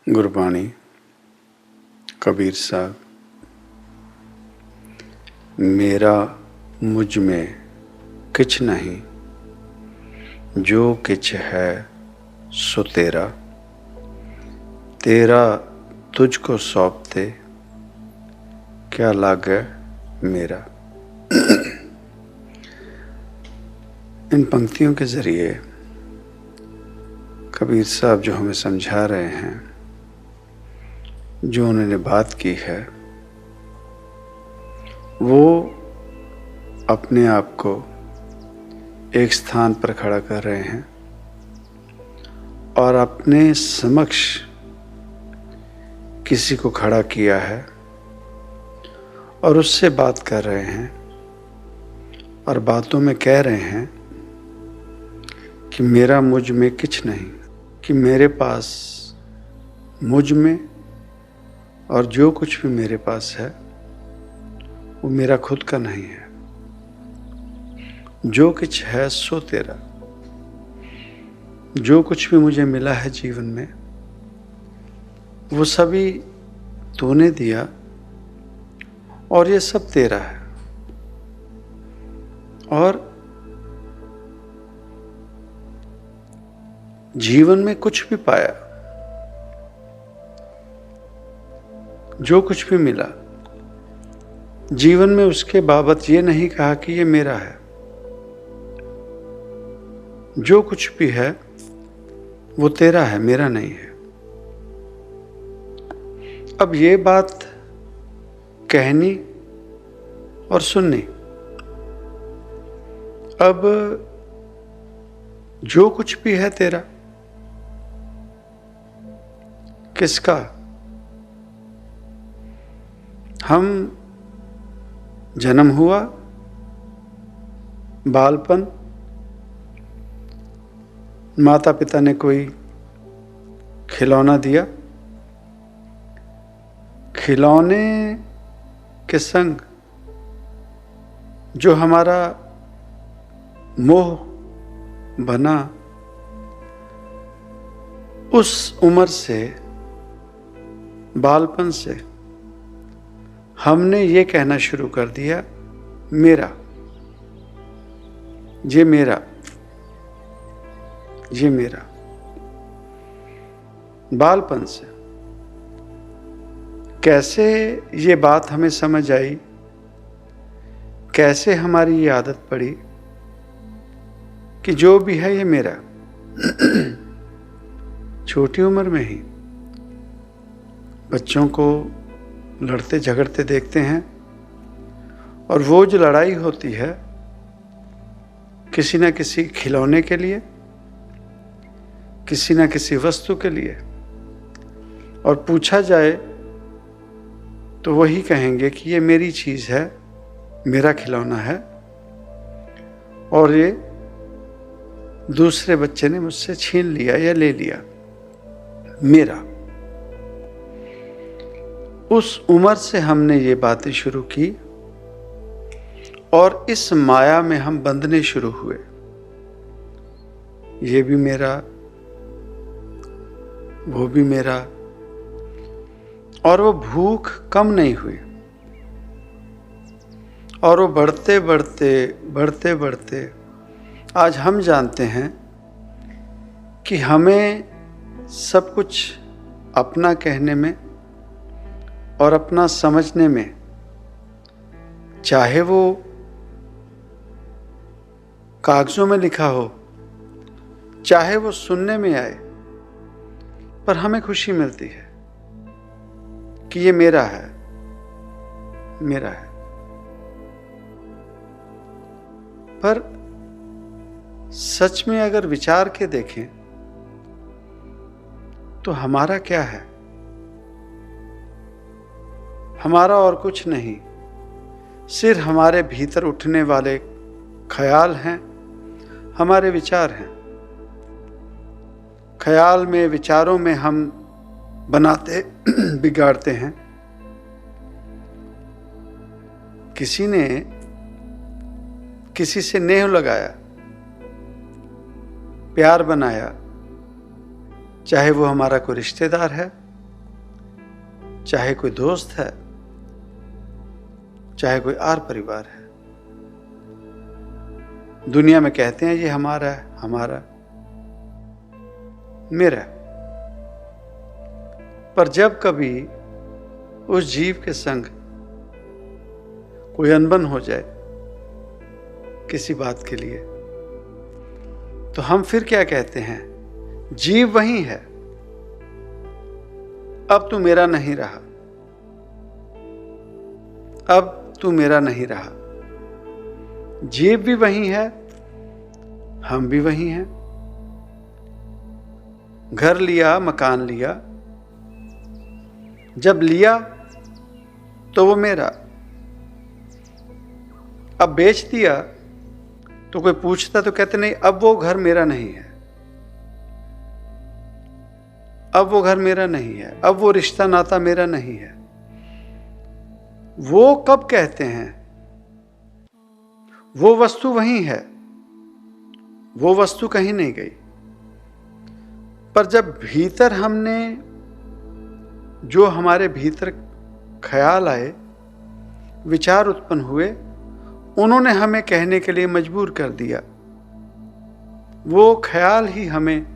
गुरबाणी कबीर साहब। मेरा मुझ में किछ नहीं, जो किछ है सो तेरा। तेरा तुझको सौंपते, क्या लागे मेरा। इन पंक्तियों के ज़रिए कबीर साहब जो हमें समझा रहे हैं, जो उन्होंने बात की है, वो अपने आप को एक स्थान पर खड़ा कर रहे हैं और अपने समक्ष किसी को खड़ा किया है और उससे बात कर रहे हैं और बातों में कह रहे हैं कि मेरा मुझ में किछ नहीं, कि मेरे पास मुझ में और जो कुछ भी मेरे पास है वो मेरा खुद का नहीं है। जो कुछ है सो तेरा। जो कुछ भी मुझे मिला है जीवन में वो सभी तूने दिया और ये सब तेरा है। और जीवन में कुछ भी पाया, जो कुछ भी मिला जीवन में, उसके बाबत ये नहीं कहा कि ये मेरा है। जो कुछ भी है वो तेरा है, मेरा नहीं है। अब ये बात कहनी और सुननी। अब जो कुछ भी है तेरा, किसका? हम जन्म हुआ, बालपन, माता पिता ने कोई खिलौना दिया, खिलौने के संग जो हमारा मोह बना, उस उम्र से, बालपन से हमने ये कहना शुरू कर दिया, मेरा, ये मेरा, ये मेरा। बालपन से कैसे ये बात हमें समझ आई, कैसे हमारी ये आदत पड़ी कि जो भी है ये मेरा। छोटी उम्र में ही बच्चों को लड़ते झगड़ते देखते हैं और वो जो लड़ाई होती है किसी न किसी खिलौने के लिए, किसी न किसी वस्तु के लिए, और पूछा जाए तो वही कहेंगे कि ये मेरी चीज़ है, मेरा खिलौना है और ये दूसरे बच्चे ने मुझसे छीन लिया या ले लिया, मेरा। उस उम्र से हमने ये बातें शुरू की और इस माया में हम बंधने शुरू हुए। ये भी मेरा, वो भी मेरा, और वो भूख कम नहीं हुई और वो बढ़ते बढ़ते बढ़ते बढ़ते आज हम जानते हैं कि हमें सब कुछ अपना कहने में और अपना समझने में, चाहे वो कागजों में लिखा हो, चाहे वो सुनने में आए, पर हमें खुशी मिलती है कि ये मेरा है, मेरा है। पर सच में अगर विचार के देखें तो हमारा क्या है? हमारा और कुछ नहीं, सिर्फ हमारे भीतर उठने वाले ख्याल हैं, हमारे विचार हैं। ख्याल में, विचारों में हम बनाते बिगाड़ते हैं। किसी ने किसी से नेह लगाया, प्यार बनाया, चाहे वो हमारा कोई रिश्तेदार है चाहे कोई दोस्त है, चाहे कोई आर परिवार है। दुनिया में कहते हैं ये हमारा है, हमारा, मेरा। पर जब कभी उस जीव के संग कोई अनबन हो जाए किसी बात के लिए, तो हम फिर क्या कहते हैं? जीव वही है, अब तू मेरा नहीं रहा, अब तू मेरा नहीं रहा। जीव भी वही है, हम भी वही हैं। घर लिया, मकान लिया, जब लिया तो वो मेरा, अब बेच दिया तो कोई पूछता तो कहते नहीं, अब वो घर मेरा नहीं है, अब वो घर मेरा नहीं है, अब वो रिश्ता नाता मेरा नहीं है। वो कब कहते हैं? वो वस्तु वही है, वो वस्तु कहीं नहीं गई। पर जब भीतर हमने जो हमारे भीतर ख्याल आए, विचार उत्पन्न हुए, उन्होंने हमें कहने के लिए मजबूर कर दिया। वो ख्याल ही हमें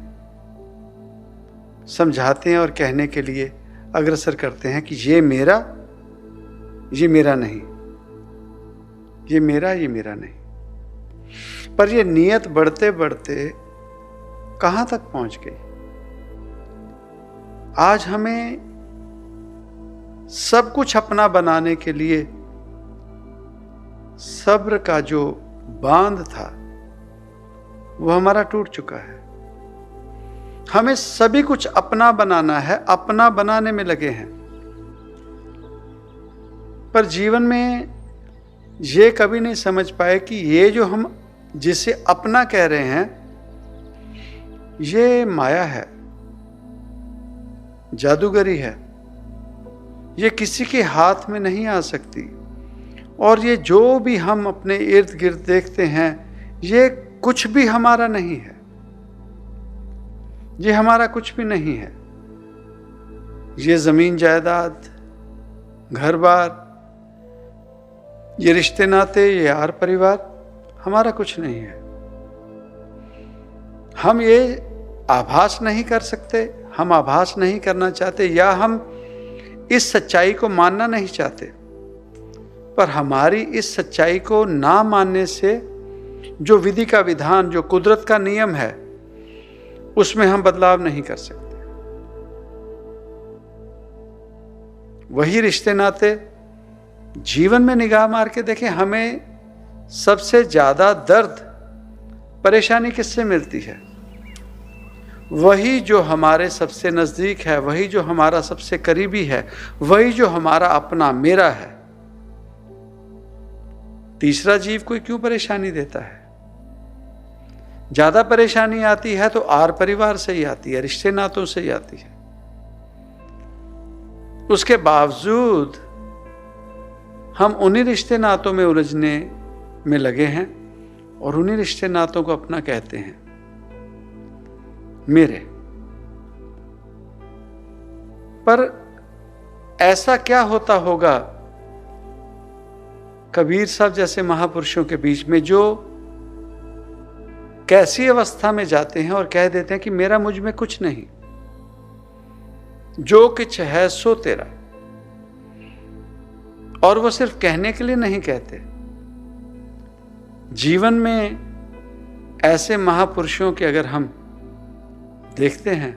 समझाते हैं और कहने के लिए अग्रसर करते हैं कि ये मेरा नहीं, ये मेरा नहीं। पर ये नियत बढ़ते बढ़ते कहां तक पहुंच गई? आज हमें सब कुछ अपना बनाने के लिए सब्र का जो बांध था वो हमारा टूट चुका है। हमें सभी कुछ अपना बनाना है, अपना बनाने में लगे हैं। पर जीवन में ये कभी नहीं समझ पाए कि ये जो हम जिसे अपना कह रहे हैं, ये माया है, जादूगरी है। ये किसी के हाथ में नहीं आ सकती। और ये जो भी हम अपने इर्द गिर्द देखते हैं, ये कुछ भी हमारा नहीं है, ये हमारा कुछ भी नहीं है। ये जमीन जायदाद, घर बार, ये रिश्ते नाते, ये यार परिवार हमारा कुछ नहीं है। हम ये आभास नहीं कर सकते, हम आभास नहीं करना चाहते, या हम इस सच्चाई को मानना नहीं चाहते। पर हमारी इस सच्चाई को ना मानने से जो विधि का विधान, जो कुदरत का नियम है, उसमें हम बदलाव नहीं कर सकते। वही रिश्ते नाते, जीवन में निगाह मार के देखें, हमें सबसे ज्यादा दर्द, परेशानी किससे मिलती है? वही जो हमारे सबसे नजदीक है, वही जो हमारा सबसे करीबी है, वही जो हमारा अपना, मेरा है। तीसरा जीव कोई क्यों परेशानी देता है? ज्यादा परेशानी आती है तो आर परिवार से ही आती है, रिश्ते नातों से ही आती है। उसके बावजूद हम उन्हीं रिश्ते नातों में उलझने में लगे हैं और उन्हीं रिश्ते नातों को अपना कहते हैं, मेरे। पर ऐसा क्या होता होगा कबीर साहब जैसे महापुरुषों के बीच में, जो कैसी अवस्था में जाते हैं और कह देते हैं कि मेरा मुझ में कुछ नहीं, जो किछ है सो तेरा। और वो सिर्फ कहने के लिए नहीं कहते। जीवन में ऐसे महापुरुषों के अगर हम देखते हैं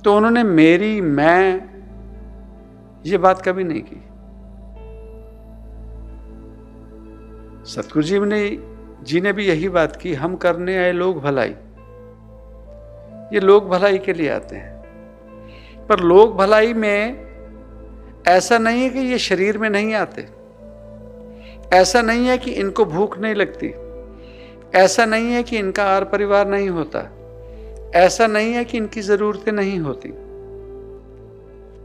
तो उन्होंने मेरी, मैं, ये बात कभी नहीं की। सतगुरु जी ने भी यही बात की, हम करने आए लोग भलाई। ये लोग भलाई के लिए आते हैं। पर लोग भलाई में ऐसा नहीं है कि ये शरीर में नहीं आते, ऐसा नहीं है कि इनको भूख नहीं लगती, ऐसा नहीं है कि इनका आर परिवार नहीं होता, ऐसा नहीं है कि इनकी जरूरतें नहीं होती।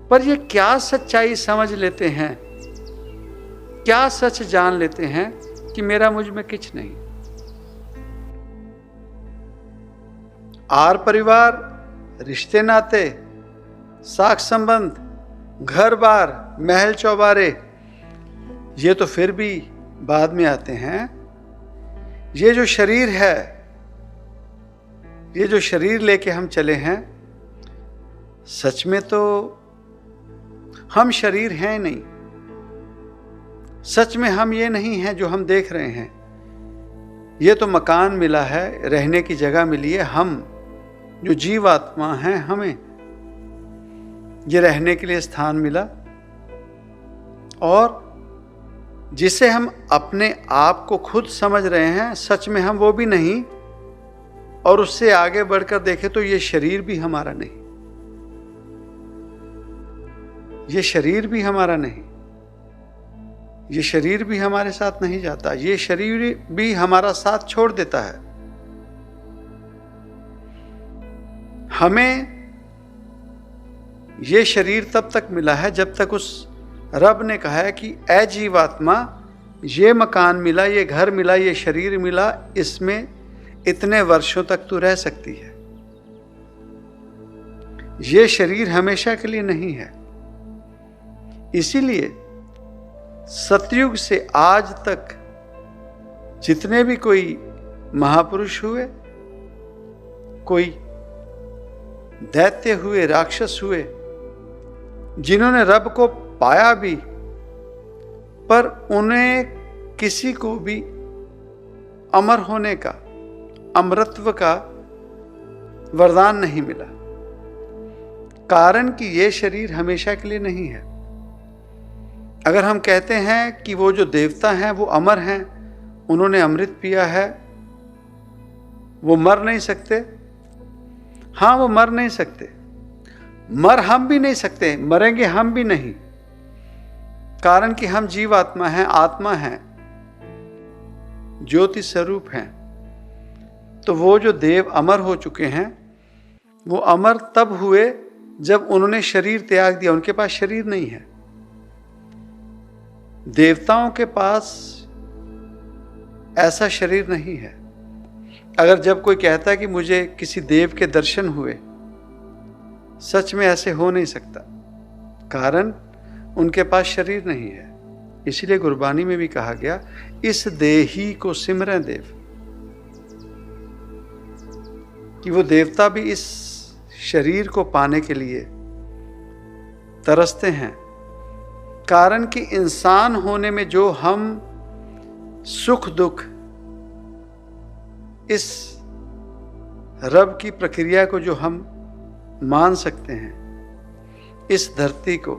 पर ये क्या सच्चाई समझ लेते हैं, क्या सच जान लेते हैं कि मेरा मुझ में कुछ नहीं। आर परिवार, रिश्ते नाते, साख संबंध, घर बार, महल चौबारे, ये तो फिर भी बाद में आते हैं। ये जो शरीर है, ये जो शरीर लेके हम चले हैं, सच में तो हम शरीर हैं नहीं। सच में हम ये नहीं हैं जो हम देख रहे हैं। ये तो मकान मिला है, रहने की जगह मिली है। हम जो जीवात्मा हैं, हमें ये रहने के लिए स्थान मिला, और जिसे हम अपने आप को खुद समझ रहे हैं, सच में हम वो भी नहीं। और उससे आगे बढ़कर देखें तो ये शरीर भी हमारा नहीं, ये शरीर भी हमारा नहीं, ये शरीर भी हमारे साथ नहीं जाता, ये शरीर भी हमारा साथ छोड़ देता है। हमें ये शरीर तब तक मिला है जब तक उस रब ने कहा है कि ऐ जीवात्मा, ये मकान मिला, ये घर मिला, ये शरीर मिला, इसमें इतने वर्षों तक तू रह सकती है। ये शरीर हमेशा के लिए नहीं है। इसीलिए सतयुग से आज तक जितने भी कोई महापुरुष हुए, कोई दैत्य हुए, राक्षस हुए, जिन्होंने रब को पाया भी, पर उन्हें किसी को भी अमर होने का, अमरत्व का वरदान नहीं मिला। कारण कि ये शरीर हमेशा के लिए नहीं है। अगर हम कहते हैं कि वो जो देवता हैं वो अमर हैं, उन्होंने अमृत पिया है, वो मर नहीं सकते। हाँ, वो मर नहीं सकते, मर हम भी नहीं सकते, मरेंगे हम भी नहीं। कारण कि हम जीवात्मा हैं, आत्मा हैं, ज्योति स्वरूप हैं। तो वो जो देव अमर हो चुके हैं, वो अमर तब हुए जब उन्होंने शरीर त्याग दिया। उनके पास शरीर नहीं है। देवताओं के पास ऐसा शरीर नहीं है। अगर जब कोई कहता है कि मुझे किसी देव के दर्शन हुए, सच में ऐसे हो नहीं सकता, कारण उनके पास शरीर नहीं है। इसीलिए गुरबानी में भी कहा गया, इस देही को सिमरें देव, कि वो देवता भी इस शरीर को पाने के लिए तरसते हैं। कारण कि इंसान होने में जो हम सुख दुख, इस रब की प्रक्रिया को जो हम मान सकते हैं, इस धरती को,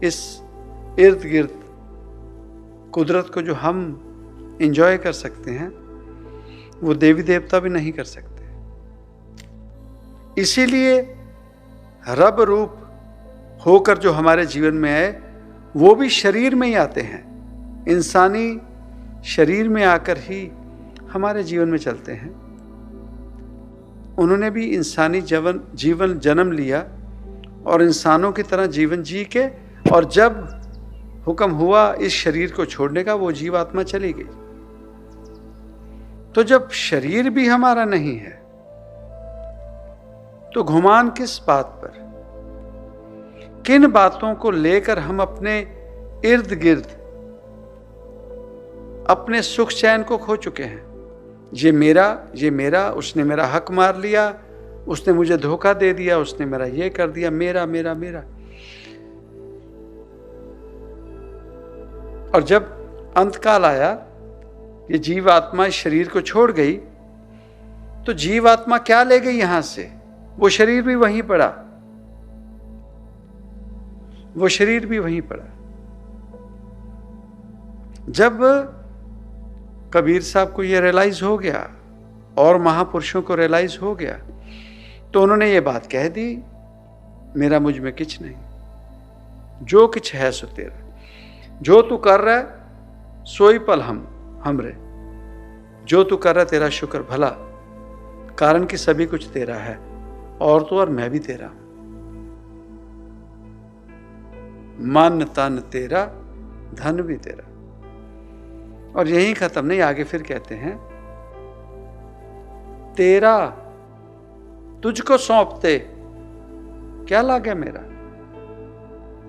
इस इर्द गिर्द कुदरत को जो हम एंजॉय कर सकते हैं, वो देवी देवता भी नहीं कर सकते। इसीलिए रब रूप होकर जो हमारे जीवन में आए, वो भी शरीर में ही आते हैं। इंसानी शरीर में आकर ही हमारे जीवन में चलते हैं। उन्होंने भी इंसानी जीवन जन्म लिया और इंसानों की तरह जीवन जी के, और जब हुक्म हुआ इस शरीर को छोड़ने का, वो जीवात्मा चली गई। तो जब शरीर भी हमारा नहीं है, तो घुमान किस बात पर, किन बातों को लेकर हम अपने इर्द गिर्द अपने सुख चैन को खो चुके हैं। ये मेरा, उसने मेरा हक मार लिया, उसने मुझे धोखा दे दिया, उसने मेरा ये कर दिया, मेरा मेरा मेरा। और जब अंतकाल आया, ये जीवात्मा इस शरीर को छोड़ गई, तो जीवात्मा क्या ले गई यहां से? वो शरीर भी वहीं पड़ा, वो शरीर भी वहीं पड़ा। जब कबीर साहब को ये रियलाइज हो गया और महापुरुषों को रियलाइज हो गया, तो उन्होंने ये बात कह दी, मेरा मुझ में किछ नहीं, जो किछ है सो तेरा, जो तू कर रहा है सोई पल हमरे, जो तू कर रहा है तेरा शुक्र भला, कारण कि सभी कुछ तेरा है, और तो और मैं भी तेरा हूं। मन तन तेरा, धन भी तेरा। और यही खत्म नहीं, आगे फिर कहते हैं, तेरा तुझको सौंपते क्या लागे मेरा,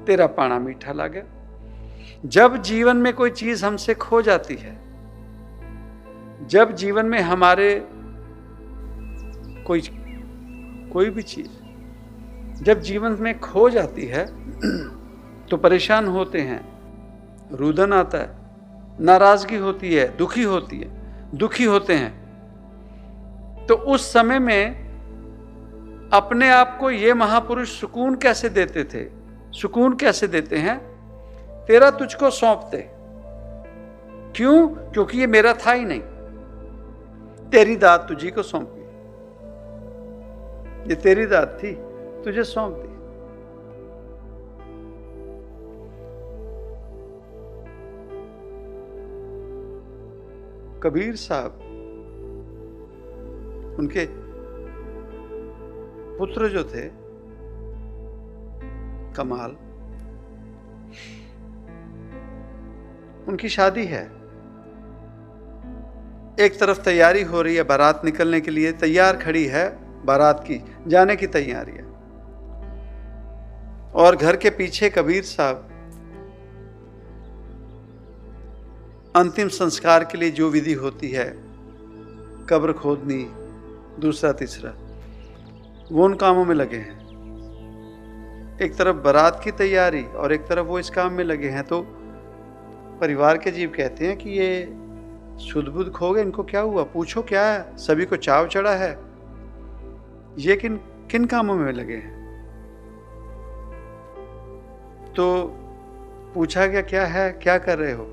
तेरा पाना मीठा लागे। जब जीवन में कोई चीज हमसे खो जाती है, जब जीवन में हमारे कोई भी चीज जब जीवन में खो जाती है तो परेशान होते हैं, रुदन आता है, नाराजगी होती है, दुखी होते हैं। तो उस समय में अपने आप को ये महापुरुष सुकून कैसे देते थे? सुकून कैसे देते हैं? तेरा तुझको सौंपते। क्यों? क्योंकि ये मेरा था ही नहीं, तेरी दात तुझी को सौंपी, ये तेरी दात थी, तुझे सौंप दी। कबीर साहब, उनके पुत्र जो थे कमाल, उनकी शादी है। एक तरफ तैयारी हो रही है, बारात निकलने के लिए तैयार खड़ी है, बारात की जाने की तैयारी है। और घर के पीछे कबीर साहब अंतिम संस्कार के लिए जो विधि होती है, कब्र खोदनी, दूसरा तीसरा, वो उन कामों में लगे हैं। एक तरफ बारात की तैयारी और एक तरफ वो इस काम में लगे हैं। तो परिवार के जीव कहते हैं कि ये शुद्ध बुद्ध खो गए, इनको क्या हुआ? पूछो क्या है, सभी को चाव चढ़ा है, ये किन कामों में लगे हैं? तो पूछा गया क्या है, क्या कर रहे हो?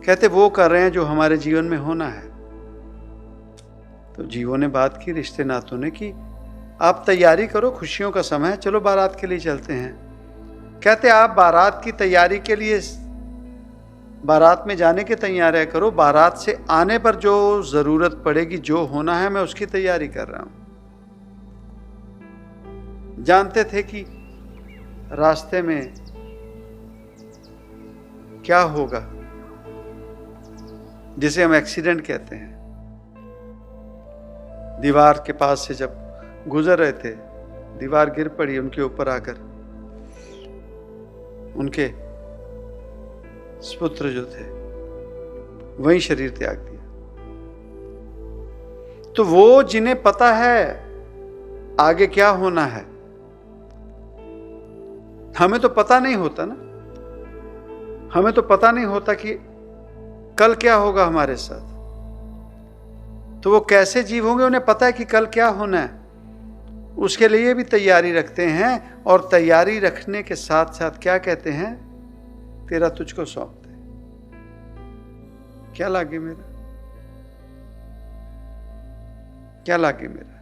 कहते वो कर रहे हैं जो हमारे जीवन में होना है। तो जीवों ने बात की, रिश्ते नातों ने की, आप तैयारी करो, खुशियों का समय है, चलो बारात के लिए चलते हैं। कहते आप बारात की तैयारी के लिए, बारात में जाने की तैयारी करो, बारात से आने पर जो जरूरत पड़ेगी, जो होना है, मैं उसकी तैयारी कर रहा हूं। जानते थे कि रास्ते में क्या होगा, जिसे हम एक्सीडेंट कहते हैं। दीवार के पास से जब गुजर रहे थे, दीवार गिर पड़ी उनके ऊपर आकर, उनके पुत्र जो थे वही शरीर त्याग दिया। तो वो जिन्हें पता है आगे क्या होना है, हमें तो पता नहीं होता ना, हमें तो पता नहीं होता कि कल क्या होगा हमारे साथ। तो वो कैसे जीव होंगे, उन्हें पता है कि कल क्या होना है, उसके लिए भी तैयारी रखते हैं। और तैयारी रखने के साथ साथ क्या कहते हैं? तेरा तुझको सौंप दे, क्या लागे मेरा, क्या लागे मेरा।